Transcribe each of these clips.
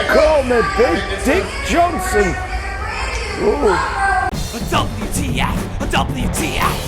call me Big Dick Johnson. Ooh. WTF! WTF!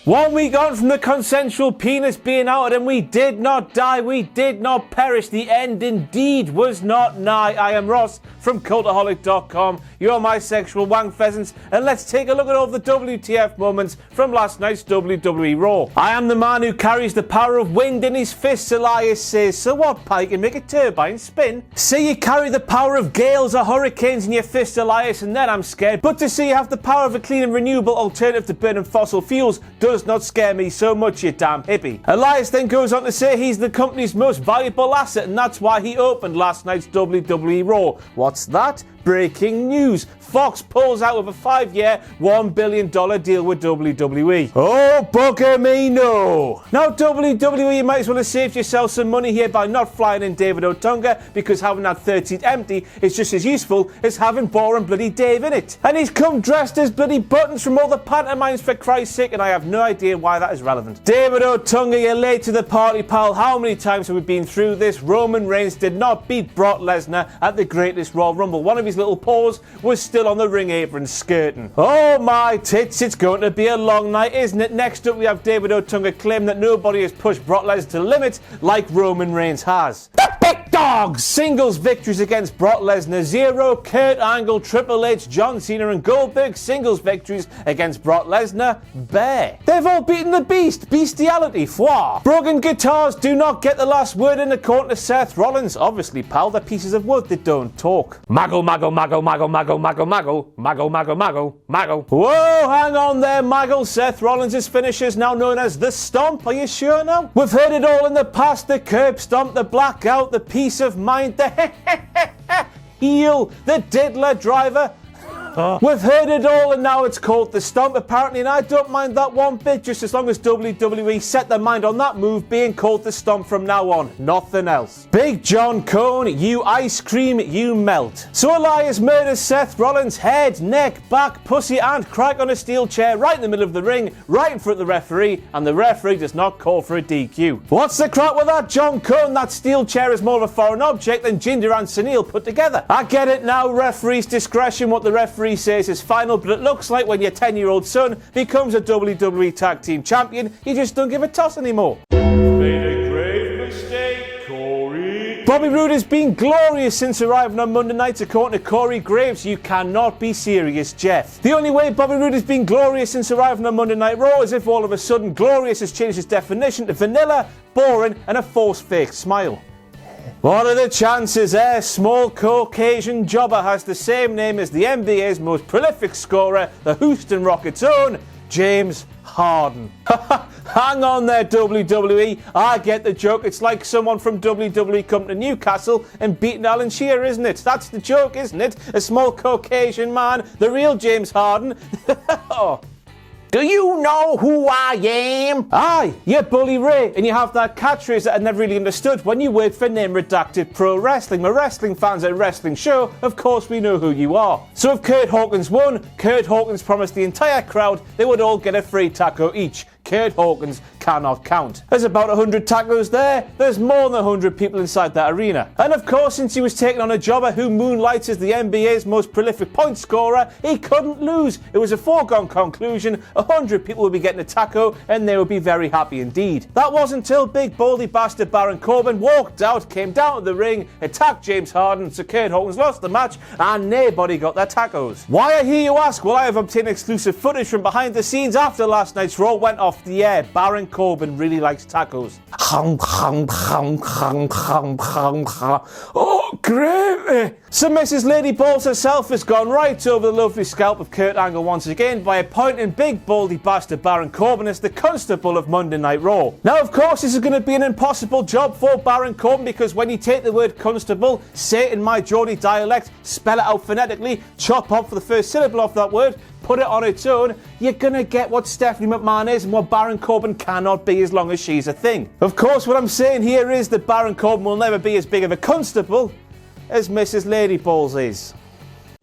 1 week on from the consensual penis being outed, and we did not die, we did not perish. The end indeed was not nigh. I am Ross from Cultaholic.com. You're my sexual wank pheasants, and let's take a look at all the WTF moments from last night's WWE Raw. I am the man who carries the power of wind in his fists, Elias says. So what, Pike, can make a turbine spin? Say you carry the power of gales or hurricanes in your fist, Elias, and then I'm scared. But to see you have the power of a clean and renewable alternative to burning fossil fuels does not scare me so much, you damn hippie. Elias then goes on to say he's the company's most valuable asset, and that's why he opened last night's WWE Raw. What's that? Breaking news. Fox pulls out of a 5-year, $1 billion deal with WWE. Oh, bugger me, no. Now, WWE, you might as well have saved yourself some money here by not flying in David Otunga, because having that third seat empty is just as useful as having boring bloody Dave in it. And he's come dressed as bloody Buttons from all the pantomimes, for Christ's sake, and I have no idea why that is relevant. David Otunga, you're late to the party, pal. How many times have we been through this? Roman Reigns did not beat Brock Lesnar at the greatest Royal Rumble. One of his little paws was still on the ring apron skirting. Oh my tits, it's going to be a long night, isn't it? Next up we have David Otunga claiming that nobody has pushed Brock Lesnar to the limit like Roman Reigns has. The big dogs! Singles victories against Brock Lesnar 0, Curt Angle, Triple H, John Cena and Goldberg singles victories against Brock Lesnar bear. They've all beaten the beast, bestiality, foi. Broken guitars do not get the last word in according to Seth Rollins. Obviously, pal, they're pieces of wood that don't talk. Maggle, maggle, maggle, maggle, maggle, maggle, maggle. Maggle, maggle, maggle, maggle. Whoa, hang on there, Maggle. Seth Rollins' finish is now known as the Stomp. Are you sure now? We've heard it all in the past. The curb stomp, the blackout, the peace of mind, the heel, the diddler driver. We've heard it all, and now it's called the Stomp apparently, and I don't mind that one bit, just as long as WWE set their mind on that move being called the Stomp from now on. Nothing else. Big John Cone, you ice cream, you melt. So Elias murders Seth Rollins' head, neck, back, pussy and crack on a steel chair right in the middle of the ring, right in front of the referee, and the referee does not call for a DQ. What's the crack with that, John Cone? That steel chair is more of a foreign object than Jinder and Sunil put together. I get it now, referee's discretion, what the referee says is final, but it looks like when your 10-year-old son becomes a WWE Tag Team Champion, you just don't give a toss anymore. Made a grave mistake, Corey. Bobby Roode has been glorious since arriving on Monday night, according to Corey Graves. You cannot be serious, Jeff. The only way Bobby Roode has been glorious since arriving on Monday Night Raw is if all of a sudden glorious has changed its definition to vanilla, boring, and a forced fake smile. What are the chances, eh? Small Caucasian jobber has the same name as the NBA's most prolific scorer, the Houston Rockets' own, James Harden. Hang on there, WWE. I get the joke. It's like someone from WWE coming to Newcastle and beating Alan Shearer, isn't it? That's the joke, isn't it? A small Caucasian man, the real James Harden. Oh. Do you know who I am? Aye, you're Bully Ray, and you have that catchphrase that I never really understood when you worked for Name Redacted Pro Wrestling. We're wrestling fans at a wrestling show, of course we know who you are. So if Curt Hawkins won, Curt Hawkins promised the entire crowd they would all get a free taco each. Curt Hawkins cannot count. There's about 100 tacos there. There's more than 100 people inside that arena. And of course, since he was taking on a jobber who moonlights as the NBA's most prolific point scorer, he couldn't lose. It was a foregone conclusion. 100 people would be getting a taco, and they would be very happy indeed. That wasn't until big baldy bastard Baron Corbin walked out, came down to the ring, attacked James Harden, so Curt Hawkins lost the match, and nobody got their tacos. Why, I hear you ask? Well, I have obtained exclusive footage from behind the scenes after last night's Raw went off the air. Baron Corbin really likes tacos. Oh, great! So Mrs. Lady Balls herself has gone right over the lovely scalp of Kurt Angle once again by appointing big baldy bastard Baron Corbin as the constable of Monday Night Raw. Now, of course, this is going to be an impossible job for Baron Corbin, because when you take the word constable, say it in my Geordie dialect, spell it out phonetically, chop off for the first syllable of that word, put it on its own, you're gonna get what Stephanie McMahon is and what Baron Corbin cannot be as long as she's a thing. Of course, what I'm saying here is that Baron Corbin will never be as big of a constable as Mrs. Ladyballs is.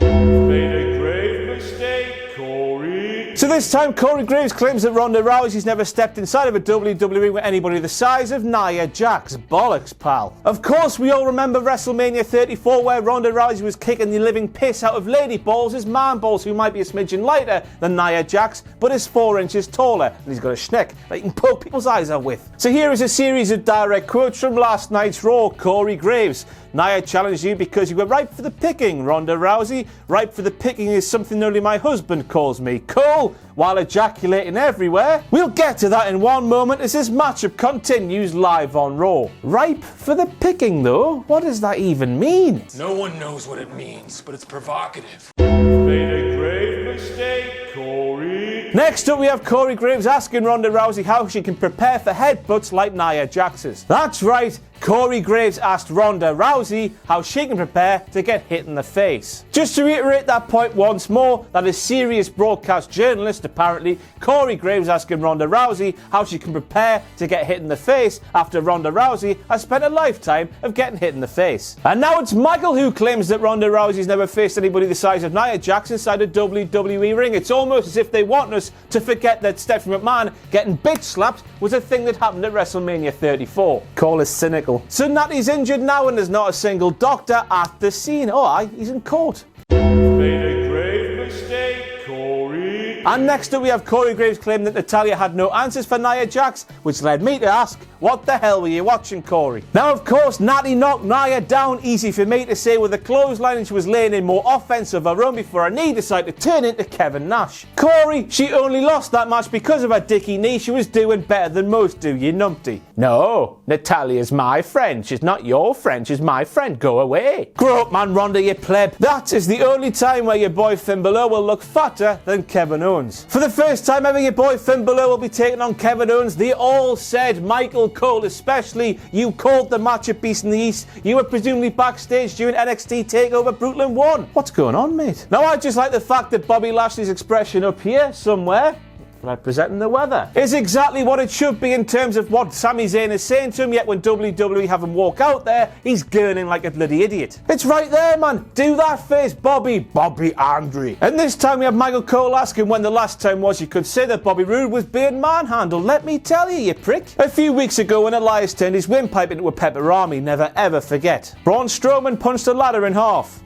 Made a grave mistake, Corey. So this time, Corey Graves claims that Ronda Rousey's never stepped inside of a WWE with anybody the size of Nia Jax. Bollocks, pal. Of course, we all remember WrestleMania 34 where Ronda Rousey was kicking the living piss out of Lady Balls as man balls, who might be a smidgen lighter than Nia Jax, but is 4 inches taller, and he's got a schneck that he can poke people's eyes out with. So here is a series of direct quotes from last night's Raw. Corey Graves: Nia challenged you because you were ripe for the picking. Ronda Rousey: ripe for the picking is something only my husband calls me. Cool, while ejaculating everywhere. We'll get to that in one moment as this matchup continues live on Raw. Ripe for the picking though? What does that even mean? No one knows what it means, but it's provocative. Made a grave mistake, Corey. Next up, we have Corey Graves asking Ronda Rousey how she can prepare for headbutts like Nia Jax's. That's right, Corey Graves asked Ronda Rousey how she can prepare to get hit in the face. Just to reiterate that point once more, that is serious broadcast journalist apparently, Corey Graves asking Ronda Rousey how she can prepare to get hit in the face after Ronda Rousey has spent a lifetime of getting hit in the face. And now it's Michael who claims that Ronda Rousey's never faced anybody the size of Nia Jax inside a WWE ring. It's almost as if they want us to forget that Stephanie McMahon getting bitch slapped was a thing that happened at WrestleMania 34. Call us cynical. So Natty's injured now and there's not a single doctor at the scene. Oh aye, he's in court. Made a grave mistake, Corey. And next up we have Corey Graves claiming that Natalya had no answers for Nia Jax, which led me to ask, what the hell were you watching, Corey? Now, of course, Natty knocked Nia down, easy for me to say, with a clothesline, and she was laying in more offense of her own before her knee decided to turn into Kevin Nash. Corey, she only lost that match because of her dicky knee. She was doing better than most do, you numpty. No, Natalya's my friend. She's not your friend, she's my friend. Go away. Grow up, man, Ronda, you pleb. That is the only time where your boy Finn Balor will look fatter than Kevin Owens. For the first time ever, your boy Finn Balor will be taking on Kevin Owens. They all said, Michael Cole especially, you called the match at Beast in the East. You were presumably backstage during NXT TakeOver Brooklyn 1. What's going on, mate? Now, I just like the fact that Bobby Lashley's expression up here somewhere, representing the weather, is exactly what it should be in terms of what Sami Zayn is saying to him, yet when WWE have him walk out there, he's gurning like a bloody idiot. It's right there, man. Do that face, Bobby. Bobby angry. And this time we have Michael Cole asking when the last time was you could say that Bobby Roode was being manhandled. Let me tell you, you prick. A few weeks ago when Elias turned his windpipe into a pepperami, never ever forget. Braun Strowman punched a ladder in half.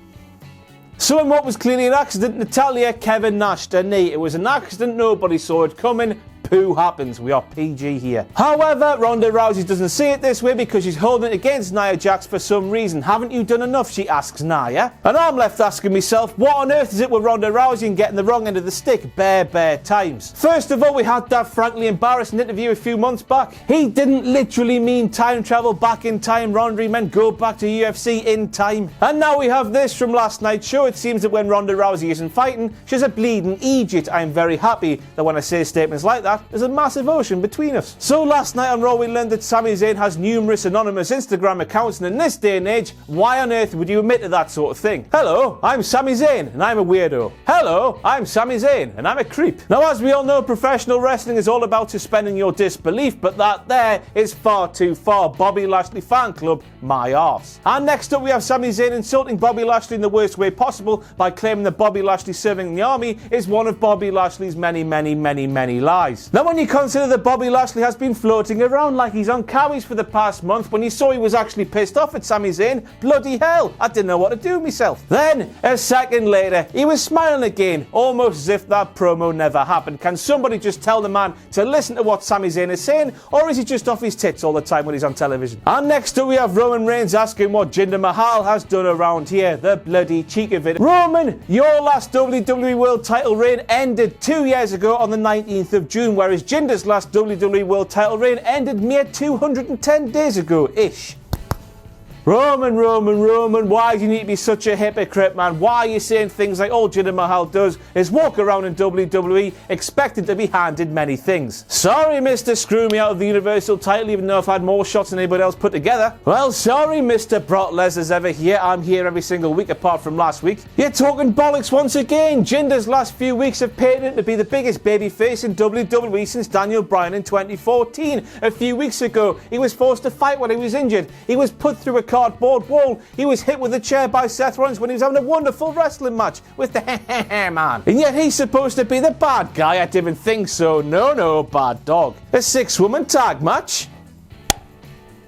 So in what was clearly an accident, Natalya Kevin Nashed her knee. It was an accident, nobody saw it coming. Poo happens, we are PG here. However, Ronda Rousey doesn't see it this way because she's holding it against Nia Jax for some reason. Haven't you done enough, she asks Nia. And I'm left asking myself, what on earth is it with Ronda Rousey and getting the wrong end of the stick bare times? First of all, we had that frankly embarrassing interview a few months back. He didn't literally mean time travel back in time, Ronda, he meant go back to UFC in time. And now we have this from last night's show. It seems that when Ronda Rousey isn't fighting, she's a bleeding idiot. I'm very happy that when I say statements like that, there's a massive ocean between us. So last night on Raw we learned that Sami Zayn has numerous anonymous Instagram accounts, and in this day and age, why on earth would you admit to that sort of thing? Hello, I'm Sami Zayn and I'm a weirdo. Hello, I'm Sami Zayn and I'm a creep. Now, as we all know, professional wrestling is all about suspending your disbelief, but that there is far too far. Bobby Lashley fan club, my arse. And next up we have Sami Zayn insulting Bobby Lashley in the worst way possible by claiming that Bobby Lashley serving in the army is one of Bobby Lashley's many lies. Now, when you consider that Bobby Lashley has been floating around like he's on cowies for the past month, when you saw he was actually pissed off at Sami Zayn, bloody hell, I didn't know what to do with myself. Then, a second later, he was smiling again, almost as if that promo never happened. Can somebody just tell the man to listen to what Sami Zayn is saying, or is he just off his tits all the time when he's on television? And next up we have Roman Reigns asking what Jinder Mahal has done around here. The bloody cheek of it. Roman, your last WWE World title reign ended 2 years ago on the 19th of June, whereas Jinder's last WWE World title reign ended mere 210 days ago-ish. Roman, why do you need to be such a hypocrite, man? Why are you saying things like all Jinder Mahal does is walk around in WWE expected to be handed many things? Sorry, Mr. Screw Me out of the Universal title, even though I've had more shots than anybody else put together. Well, sorry, Mr. Brock Lesnar's ever here. I'm here every single week apart from last week. You're talking bollocks once again. Jinder's last few weeks have painted him to be the biggest babyface in WWE since Daniel Bryan in 2014. A few weeks ago, he was forced to fight when he was injured. He was put through a cardboard wall. He was hit with a chair by Seth Rollins when he was having a wonderful wrestling match with the man. And yet he's supposed to be the bad guy. I didn't think so. No, bad dog. A 6-woman tag match?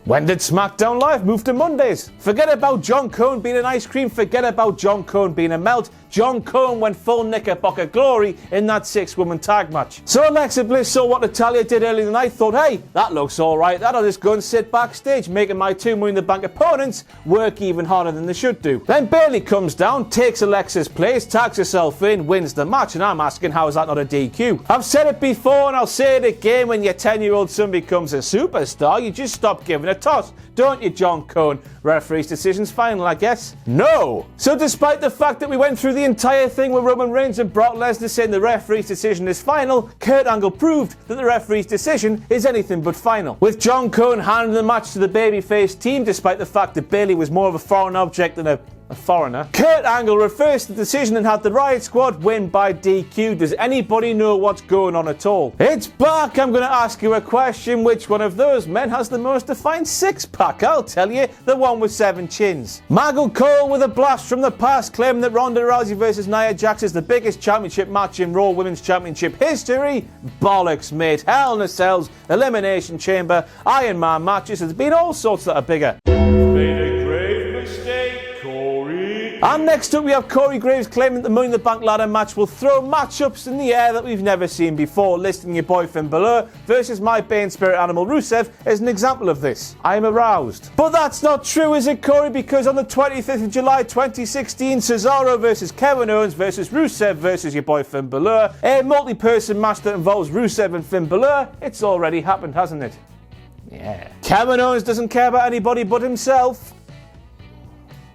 When did SmackDown Live move to Mondays? Forget about John Cone being an ice cream. Forget about John Cone being a melt. John Cone went full Knickerbocker glory in that 6-woman tag match. So Alexa Bliss saw what Natalya did earlier in the night, thought, hey, that looks alright, that'll just go and sit backstage, making my 2 Money in the Bank opponents work even harder than they should do. Then Bayley comes down, takes Alexa's place, tags herself in, wins the match, and I'm asking, how is that not a DQ? I've said it before and I'll say it again, when your 10-year-old son becomes a superstar, you just stop giving a toss, don't you, John Cone? Referee's decision's final, I guess? No! So despite the fact that we went through the entire thing with Roman Reigns and Brock Lesnar saying the referee's decision is final, Curt Angle proved that the referee's decision is anything but final. With John Cone handing the match to the babyface team, despite the fact that Bayley was more of a foreign object than a foreigner, Curt Angle reversed the decision and had the Riott Squad win by DQ. Does anybody know what's going on at all? It's back. I'm going to ask you a question. Which one of those men has the most defined six-pack? I'll tell you, the one with 7 chins. Maggle Cole with a blast from the past, claiming that Ronda Rousey versus Nia Jax is the biggest championship match in Raw Women's Championship history. Bollocks, mate. Hell in a Cells, Elimination Chamber, Iron Man matches. There's been all sorts that are bigger. And next up we have Corey Graves claiming that the Money in the Bank ladder match will throw matchups in the air that we've never seen before, listing your boy Finn Balor versus my Bane spirit animal Rusev as an example of this. I am aroused. But that's not true, is it, Corey? Because on the 25th of July 2016, Cesaro versus Kevin Owens versus Rusev versus your boy Finn Balor, a multi-person match that involves Rusev and Finn Balor, it's already happened, hasn't it? Yeah. Kevin Owens doesn't care about anybody but himself.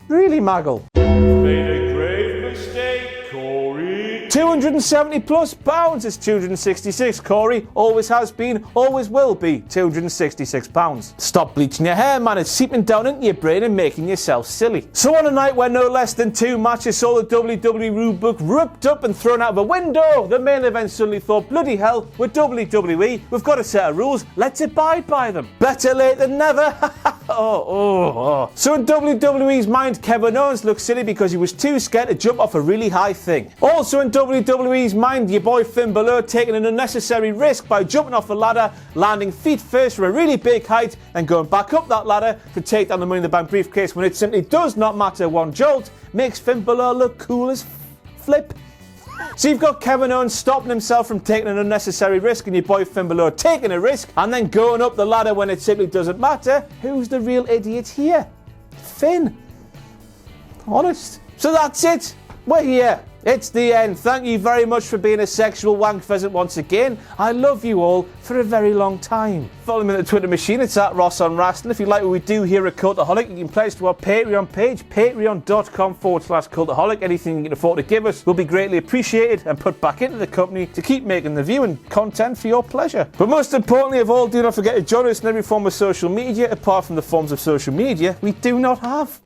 Really, Maggle? Made a grave mistake, Corey. 270 plus pounds. It's 266, Corey. Always has been, always will be 266 pounds. Stop bleaching your hair, man. It's seeping down into your brain and making yourself silly. So on a night where no less than 2 matches saw the WWE rule book ripped up and thrown out of a window, the main event suddenly thought, bloody hell, we're WWE, we've got a set of rules, let's abide by them. Better late than never. Oh. So in WWE's mind, Kevin Owens looked silly because he was too scared to jump off a really high thing. Also in WWE's mind, your boy Finn Balor taking an unnecessary risk by jumping off a ladder, landing feet first from a really big height, and going back up that ladder to take down the Money in the Bank briefcase when it simply does not matter one jolt, makes Finn Balor look cool as flip. So you've got Kevin Owens stopping himself from taking an unnecessary risk and your boy Finn Balor taking a risk and then going up the ladder when it simply doesn't matter. Who's the real idiot here? Finn. Honest. So that's it. We're here. It's the end. Thank you very much for being a sexual wank pheasant once again. I love you all for a very long time. Follow me on the Twitter machine. It's at Ross on Wrestling. If you like what we do here at Cultaholic, you can pledge to our Patreon page, patreon.com/Cultaholic. Anything you can afford to give us will be greatly appreciated and put back into the company to keep making the viewing content for your pleasure. But most importantly of all, do not forget to join us in every form of social media, apart from the forms of social media we do not have.